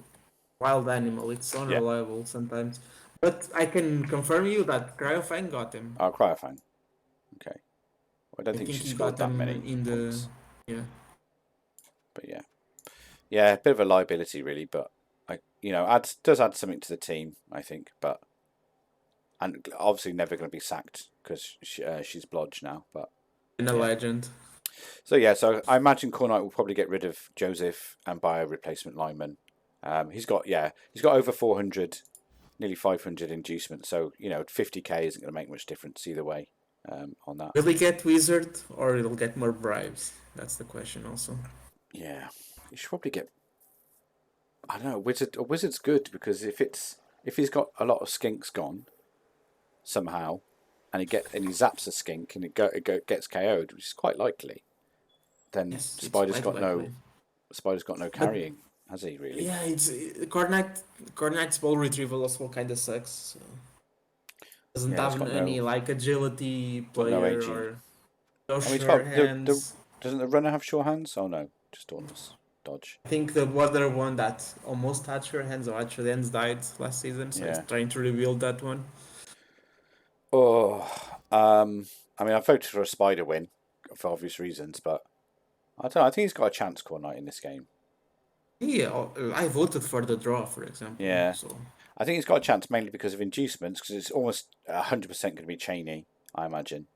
wild animal. It's unreliable sometimes. But I can confirm you that Cryofang got him. Oh, Cryofang. Okay. I don't I think think she he scored got that him many in the points. yeah. But yeah, a bit of a liability really. But does add something to the team, I think. But and obviously never going to be sacked because she's Blodge now. But And a legend. So I imagine Cornight will probably get rid of Joseph and buy a replacement lineman. He's got over 400, nearly 500 inducement. So 50k isn't going to make much difference either way on that. Will he get Wizard or he'll get more bribes? That's the question also. Yeah, you should probably get. I don't know, Wizard's good because if he's got a lot of skinks gone somehow, and he zaps a skink and it gets KO'd, which is quite likely. Then Yes, Spider's got no carrying, has he really? Yeah, it's Cornight's ball retrieval also kind of sucks. So. Doesn't Yeah, it's have got any like agility player AG. or no I mean, sure hands. doesn't the runner have sure hands? Oh no, just Dauntless dodge. I think the other one that almost had sure hands or had sure hands died last season, so he's trying to rebuild that one. Oh, I mean, I voted for a Spider win for obvious reasons, but I don't know. I think he's got a chance, Cornight, in this game. Yeah, I voted for the draw, for example. Yeah. So. I think he's got a chance mainly because of inducements, because it's almost 100% going to be Cheney, I imagine.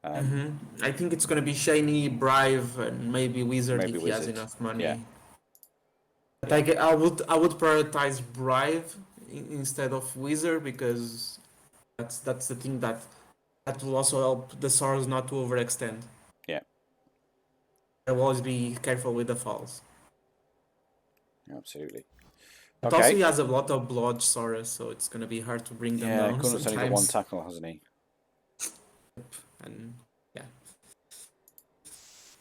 I think it's going to be Shiny, Brive, and maybe Wizard if he has enough money. Yeah. But I would prioritize Brive instead of Wizard because that's the thing that will also help the Saurs not to overextend. Yeah. I'll always be careful with the falls. Absolutely. But also he has a lot of Blodge Saurus, so it's going to be hard to bring them down. Yeah, Cornight's only got one tackle, hasn't he? And yeah.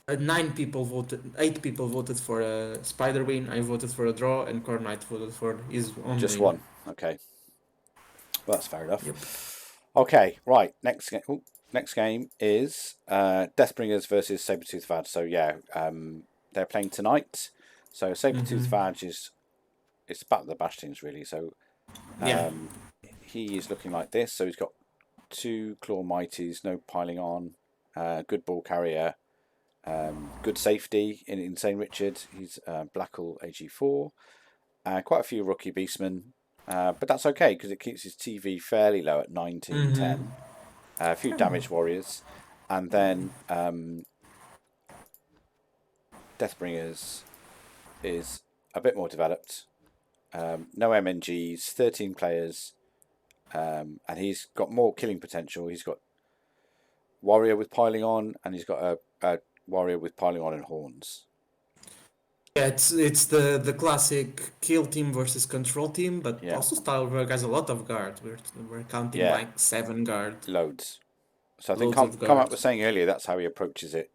8 people voted for a Spider win, I voted for a draw, and Cornight voted for his own Just win. one. Okay. Well, that's fair enough. Yep. Okay, right. Next game is Deathbringers versus Sabertooth Vad. So yeah, they're playing tonight. So Sabertooth Vad it's Battle of the Bastions really. So he is looking like this. So he's got 2 Claw Mighties, no piling on, good ball carrier, good safety in Insane Richard. He's Blackall AG4, quite a few rookie beastmen, but that's okay because it keeps his TV fairly low at 1910. A few damage warriors, and then Deathbringers is a bit more developed. No MNGs, 13 players, and he's got more killing potential. He's got warrior with piling on, and he's got a warrior with piling on and horns. Yeah, it's the classic kill team versus control team, but also Stylberg has a lot of guard. We're counting like 7 guard. Loads. So I think Carmac was saying earlier that's how he approaches it,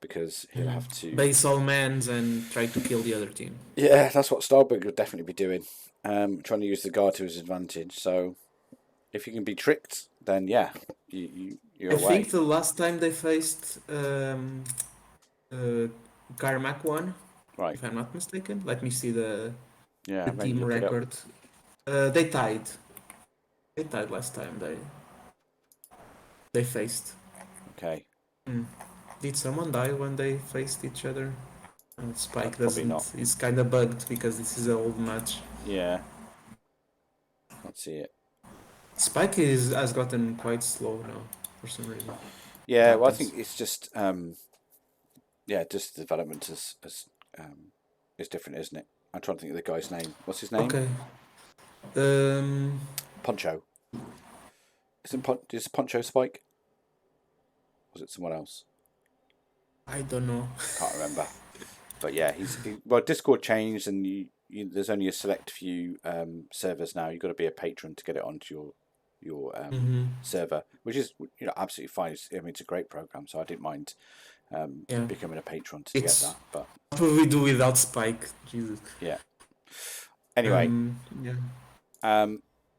because he'll have to base all mans and try to kill the other team. Yeah, that's what Stylberg would definitely be doing. Trying to use the guard to his advantage. So if you can be tricked, then you're away. I think the last time they faced Carmac won. Right. If I'm not mistaken. Let me see the maybe team record. They tied. They tied last time they faced. Okay. Did someone die when they faced each other? Spike doesn't. Not. He's kind of bugged because this is an old match. Yeah. Let's see it. Spike has gotten quite slow now for some reason. Yeah, well, I Happens. think it's just just the development is different, isn't it? I'm trying to think of the guy's name. What's his name? Okay. Poncho. Is Poncho Spike? Was it someone else? I don't know. Can't remember. But yeah, well, Discord changed, and there's only a select few servers now. You've got to be a patron to get it onto your server, which is absolutely fine. It's a great program, so I didn't mind Yeah. becoming a patron to get that. But what would we do without Spike? Jesus. yeah. Anyway, yeah.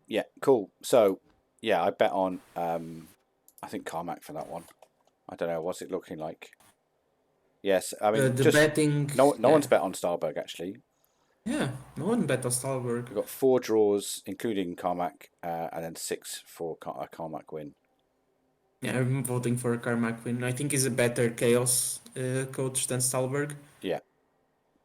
yeah, cool. So yeah, I bet on I think Carmac for that one. I don't know, what's it looking like? Yes, I mean The just betting. no one's bet on Starberg actually. Yeah, no one bet on Stalberg. We've got 4 draws, including Carmac, and then 6 for a Carmac win. Yeah, I'm voting for Carmac win. I think he's a better Chaos coach than Stalberg. Yeah,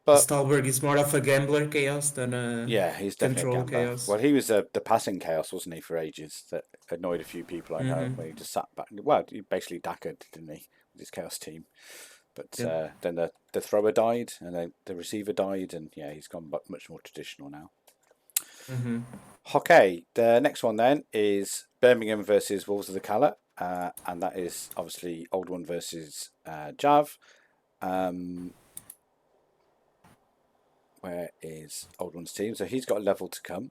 but Stalberg is more of a gambler Chaos than a he's definitely a control gambler. Chaos. Well, he was the passing Chaos, wasn't he, for ages? That annoyed a few people I know when he just sat back. Well, he basically dackered, didn't he, with his Chaos team? But then the thrower died, and then the receiver died, and yeah, he's gone much more traditional now. Okay, the next one then is Birmingham versus Wolves of the Cala, and that is obviously Old One versus Jav. Where is Old One's team? So he's got a level to come.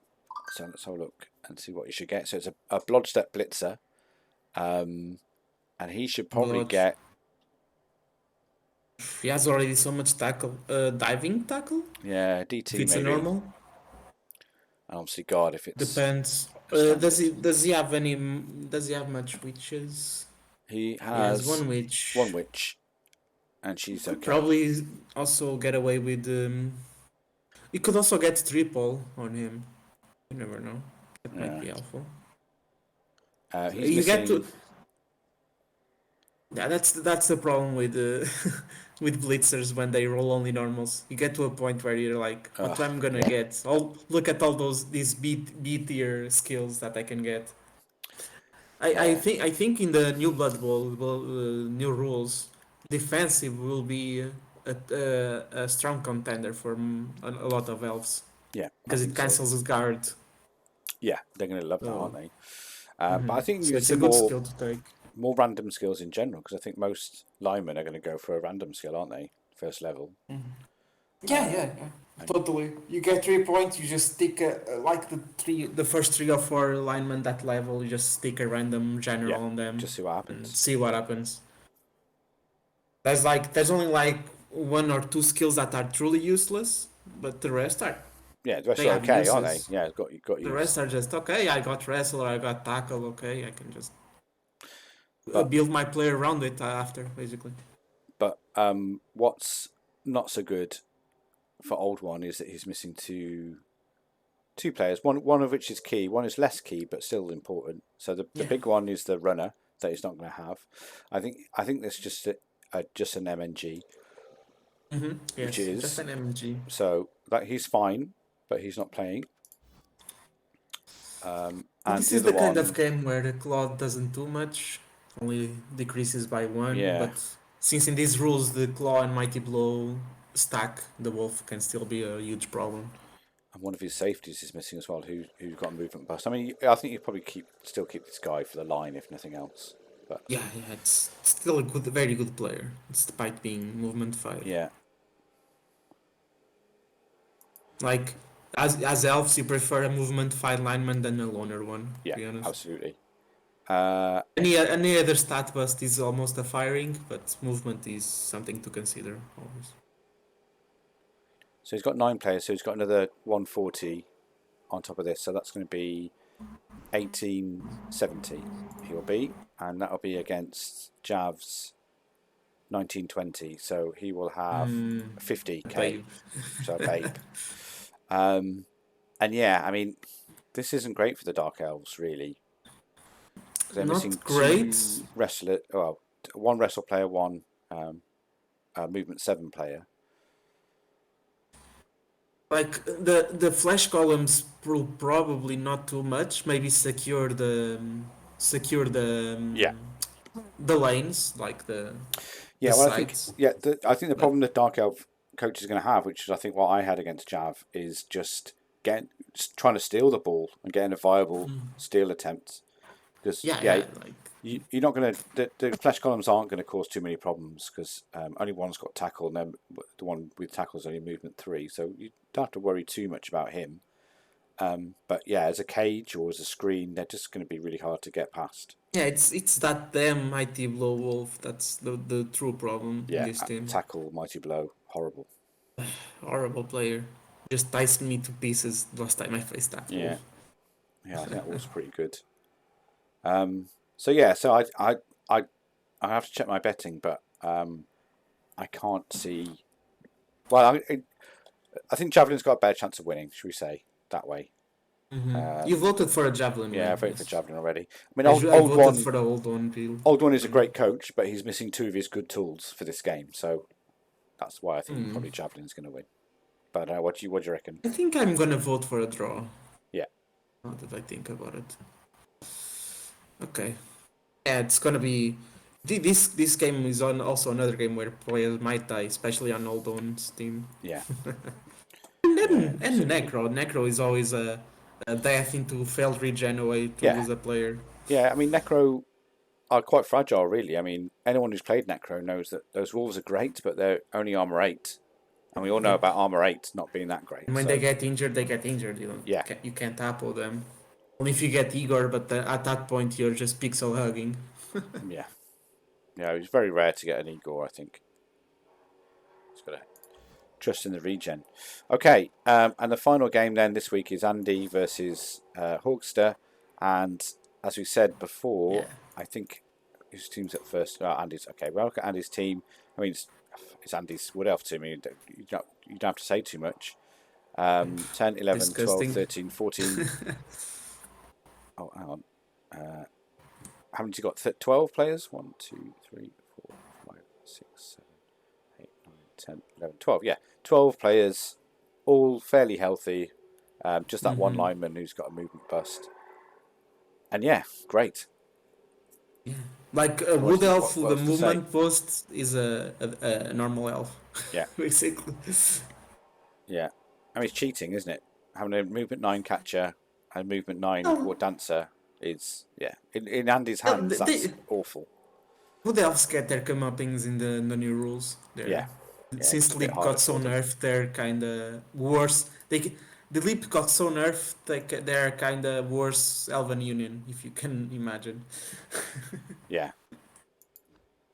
So let's have a look and see what he should get. So it's a Bloodstep Blitzer, and he should probably get. He has already so much tackle, diving tackle. Yeah, DT If it's maybe. a normal. And obviously guard if it's. Depends. Does he have any? Does he have much witches? He has one witch. One witch, and she's okay. Probably also get away with. You could also get triple on him. You never know. That might be helpful. He's missing. Yeah, that's the problem with with blitzers when they roll only normals. You get to a point where you're like, what am I gonna get? Look at all these B tier skills that I can get. I think in the new Blood Bowl, new rules, defensive will be a strong contender for a lot of elves. Yeah, because it cancels his guard. Yeah, they're gonna love that, aren't they? But I think it's a good skill to take. More random skills in general, because I think most linemen are going to go for a random skill, aren't they? First level. Yeah. Totally. You get 3 points. You just stick like the first 3 or 4 linemen that level. You just stick a random general on them. Just see what happens. See what happens. There's only like 1 or 2 skills that are truly useless, but the rest are. Yeah, the rest are okay, uses. Aren't they? Yeah, got the rest are just okay. I got wrestler. I got tackle. Okay, I can just. Build my player around it after, basically. But what's not so good for Old One is that he's missing two players. One of which is key. One is less key, but still important. So the big one is the runner that he's not going to have. I think that's just an MNG. Yes, which is just an MNG. So that he's fine, but he's not playing. And this is the kind of game where the Claude doesn't do much. Only decreases by 1, but since in these rules the Claw and Mighty Blow stack, the Wolf can still be a huge problem. And one of his safeties is missing as well, who's got a movement bust. I mean, I think you probably still keep this guy for the line, if nothing else. But yeah, it's still a very good player, despite being movement 5. Yeah. Like, as elves, you prefer a movement 5 lineman than a loner one, to be honest. Absolutely. Any other stat bust is almost a firing, but movement is something to consider always. So he's got 9 players, so he's got another 140 on top of this, so that's going to be 1870 he'll be, and that'll be against Jav's 1920, so he will have 50k. So a babe. And yeah, I mean, this isn't great for the Dark Elves, really. They're not missing great. 2 wrestler, well, 1 wrestle player, 1 movement 7 player. Like the flash columns will probably not too much. Maybe secure Yeah. the lanes, like the Yeah, well, I think sides. I think the But problem that Dark Elf coach is going to have, which is I think what I had against Jav, is just trying to steal the ball and getting a viable steal attempt. Because yeah, yeah, like you're not going to the flash columns aren't going to cause too many problems because only one's got tackle, and then the one with tackle is only movement 3, so you don't have to worry too much about him. But yeah, as a cage or as a screen, they're just going to be really hard to get past. yeah, it's that damn mighty blow wolf. That's the true problem in Yeah, this team. tackle, mighty blow, horrible. Horrible player. Just diced me to pieces last time I faced that Yeah, wolf. yeah, I think that was pretty good. So yeah, so I have to check my betting, but I can't see. Well, I think Javelin's got a better chance of winning. Should we say that way? You voted for a javelin Yeah, I win. voted for Yes. Javelin already. I mean, I old voted one, for the old one, Bill. old one is a great coach, but he's missing 2 of his good tools for this game. So that's why I think probably Javelin's going to win. But what do you reckon? I think I'm gonna vote for a draw. Yeah. Now that I think about it. Okay. Yeah, it's gonna be. This game is on also another game where players might die, especially on Oldon's team. Yeah. And Absolutely. Necro is always a death into failed regen away to Yeah. lose a player. Yeah, I mean, Necro are quite fragile, really. I mean, anyone who's played Necro knows that those wolves are great, but they're only armor 8. And we all know about armor 8 not being that great. And when So they get injured, they get injured. yeah. You can't tackle them. Only if you get Igor, but at that point you're just pixel hugging. Yeah. Yeah, it's very rare to get an Igor, I think. It's got to trust in the regen. Okay, and the final game then this week is Andy versus Hogster. And as we said before, Yeah. I think whose team's at first? Andy's. Okay, well, look at Andy's team. I mean, it's Andy's Wood Elf team. You don't have to say too much. 10, 11, Disgusting. 12, 13, 14. Oh, hang on. Haven't you got 12 players? 1, 2, 3, 4, 5, 6, 7, 8, 9, 10, 11, 12. Yeah, 12 players, all fairly healthy. Just that one lineman who's got a movement bust. And yeah, great. Yeah. Like a What's wood elf what with a else to say? movement post is a normal elf. Yeah. Basically. Yeah. I mean, it's cheating, isn't it? Having a movement 9 catcher and a movement 9 or dancer is, yeah. In Andy's hands, that's awful. Wood elves get their comeuppings in the new rules. Yeah. Since it's a the bit league harder got so for them. nerfed, they're kind of worse. The league got so nerfed, they're kind of worse Elven Union, if you can imagine. Yeah.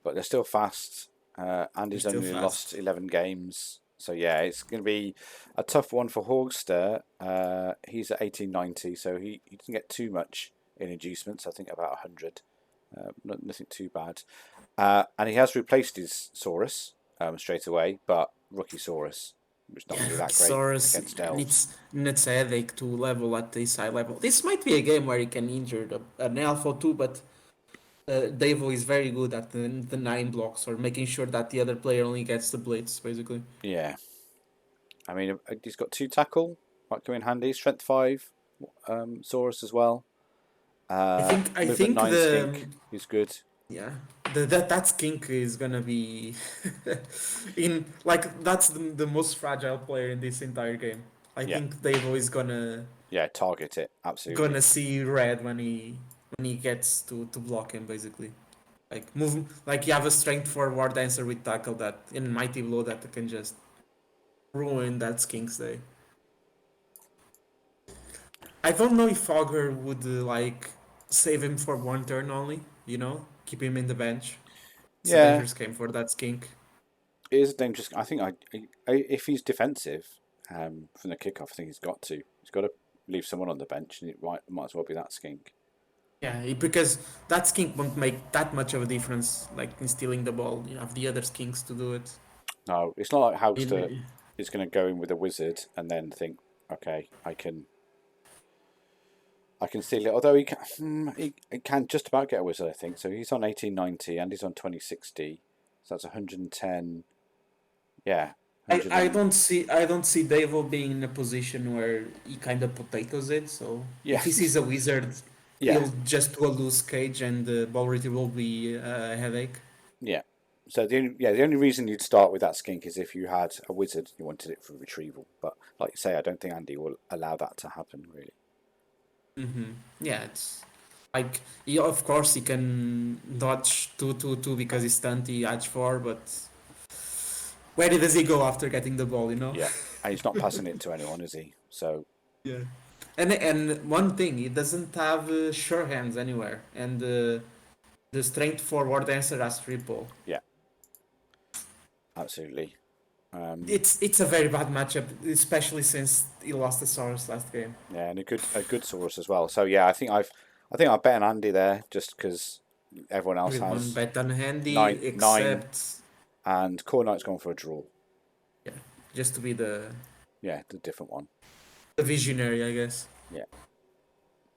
But they're still fast. Andy's They're still only fast. lost 11 games. So yeah, it's going to be a tough one for Hogster. He's at 1890, so he doesn't get too much in inducements. I think about 100. Nothing too bad. And he has replaced his Saurus straight away, but rookie Saurus, which is not going to be that great Saurus, against elves. it's a headache to level at this high level. This might be a game where you can injure an elf or two, but Davo is very good at the 9 blocks or making sure that the other player only gets the blitz, basically. Yeah. I mean, he's got 2 tackle, might come in handy. Strength 5, Saurus as well. I Movement think 9 the skink is good. yeah that skink is gonna be that's the most fragile player in this entire game. I think Davo is gonna Target it, absolutely. see red when he gets to block him, basically. Like move, like you have a strength for war dancer with tackle that in mighty blow that can just ruin that skink's day. I don't know if Fogger would save him for one turn only, keep him in the bench. It's a dangerous game for that skink. It is a dangerous. I think if he's defensive from the kickoff, I think he's got to leave someone on the bench, and it might as well be that skink. Yeah, because that skink won't make that much of a difference, like in stealing the ball. You have the other skinks to do it. No, it's not like Hogster is going to go in with a wizard and then think, okay, I can steal it. Although he can just about get a wizard, I think. So he's on 1890 and he's on 2060. So that's 110. Yeah, I don't see Davo being in a position where he kind of potatoes it. So Yeah. if he sees a wizard, Yeah. he'll just do a loose cage, and the ball retrieval will be a headache. Yeah. So the only reason you'd start with that skink is if you had a wizard, you wanted it for retrieval. But like you say, I don't think Andy will allow that to happen really. Yeah, it's like of course he can dodge 2-2-2 because he's stunned. He edge 4, but where does he go after getting the ball? Yeah, and he's not passing it to anyone, is he? So Yeah. And one thing, he doesn't have sure hands anywhere, and the strength forward answer has triple. yeah, absolutely. It's a very bad matchup, especially since he lost the Saurus last game. Yeah, and a good source as well. So yeah, I think I bet an Andy there just because everyone else Everyone has bet on Handy, nine, except and Core Knight's gone for a draw. yeah, just to be the different one. the visionary, I guess. Yeah,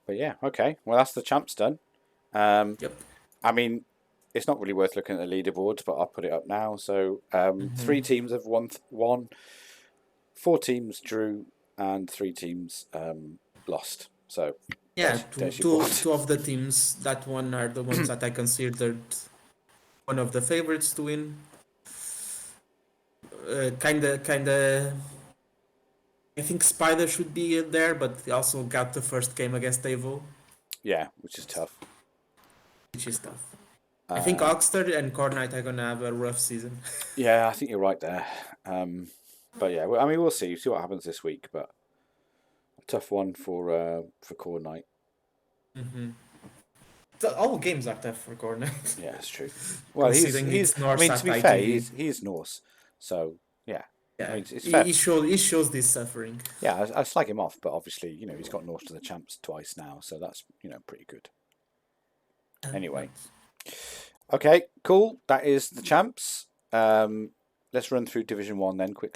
but yeah, okay. Well, that's the champs done. Yep. I mean, it's not really worth looking at the leaderboards, but I'll put it up now. So 3 teams have won, 4 teams drew, and 3 teams lost. So Yeah, there's your board. two of the teams that won are the ones that I considered one of the favorites to win. Kinda. I think Spider should be there, but he also got the first game against Devo, Yeah, which is tough. which is tough. I think Hogster and Core Knight are gonna have a rough season. Yeah, I think you're right there. But yeah, I mean, we'll see what happens this week. But a tough one for Core Knight. All games are tough for Core Knight. Yeah, it's true. Well, he's I mean, to be fair, he's Norse, so yeah. Yeah, I mean, it's fair. he shows this suffering. Yeah, I slag him off, but obviously, he's got Norse to the champs twice now, so that's pretty good. Anyway, okay, cool. That is the champs. Let's run through Division 1 then quickly.